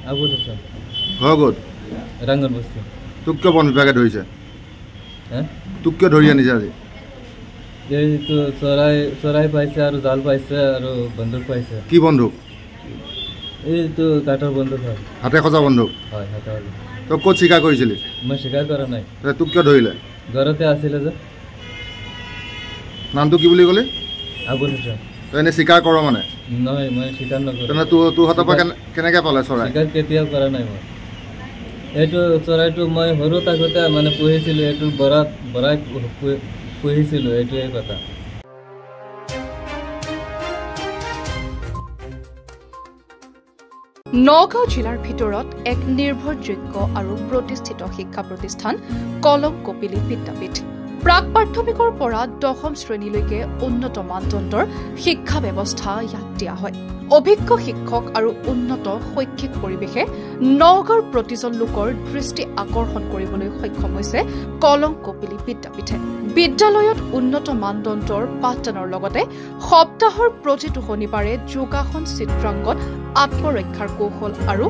আবুল হোসেন ঘৰ ক'ত ৰাংগন বস্তি তোক কিয় বন বিভাগে ধৰিছে হ্যাঁ তোক কিয় ধৰি আনিছে আজি এইটো চৰাই পাইছে আৰু জাল পাইছে আৰু বন্দুক পাইছে কি বন্দুক এইটো কাঠৰ বন্দুক হয় হাতে সজা বন্দুক হয় হাতৰ তই ক'ত স্বীকাৰ কৰিছিলি মই স্বীকাৰ কৰা নাই তোক কিয় ধৰিলে ঘৰতে আছিলে যে নামটো কি বুলি ক'লি আবুল হোসেন তই এনে স্বীকাৰ কৰ মানে নহয় মই স্বীকাৰ নকৰোঁ তেনে তোৰ হাতৰ পৰা কেনেকৈ পালে চৰাই স্বীকাৰ কেতিয়াও কৰা নাই মই এইটো চৰাইটো মই সৰু থাকোঁতে মানে পুহিছিলোঁ এইটো বৰাই পুহিছিলোঁ এইটোৱে কথা নগাঁও জিলাৰ ভিতৰত এক নিৰ্ভৰযোগ্য আৰু প্ৰতিষ্ঠিত শিক্ষা প্ৰতিষ্ঠান কলম কপিলী বিদ্যাপীঠ প্ৰাক প্ৰাথমিকৰ পৰা দশম শ্ৰেণীলৈকে উন্নত মানদণ্ডৰ শিক্ষা ব্যৱস্থা ইয়াত দিয়া হয় অভিজ্ঞ শিক্ষক আৰু উন্নত শৈক্ষিক পৰিৱেশে নগাঁৱৰ প্ৰতিজন লোকৰ দৃষ্টি আকৰ্ষণ কৰিবলৈ সক্ষম হৈছে কলম কপিলী বিদ্যাপীঠে বিদ্যালয়ত উন্নত মানদণ্ডৰ পাঠদানৰ লগতে সপ্তাহৰ প্ৰতিটো শনিবাৰে যোগাসন চিত্ৰাংকন আত্মৰক্ষাৰ কৌশল আৰু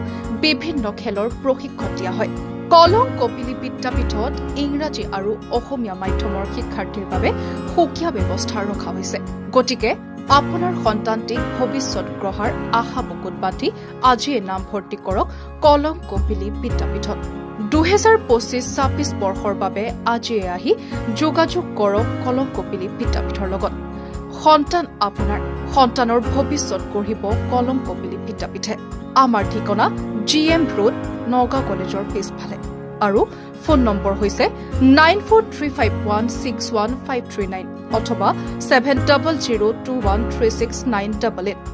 বিভিন্ন খেলৰ প্ৰশিক্ষণ দিয়া হয় কলম কপিলী বিদ্যাপীঠত ইংৰাজী আৰু অসমীয়া মাধ্যমৰ শিক্ষাৰ্থীৰ বাবে সুকীয়া ব্যৱস্থা ৰখা হৈছে গতিকে আপোনাৰ সন্তানটিক ভৱিষ্যত গঢ়াৰ আশা বুকুত বান্ধি আজিয়ে নাম ভৰ্তি কৰক কলম কপিলী বিদ্যাপীঠত 2025-26 বৰ্ষৰ বাবে আজিয়ে আহি যোগাযোগ কৰক কলম কপিলী বিদ্যাপীঠৰ লগত সন্তান আপোনাৰ সন্তানৰ ভৱিষ্যত গঢ়িব কলম কপিলী বিদ্যাপীঠে আমাৰ ঠিকনা GM ৰোড নগাঁও কলেজৰ পিছফালে আৰু ফোন নম্বৰ হৈছে 9435161539 অথবা 7002136988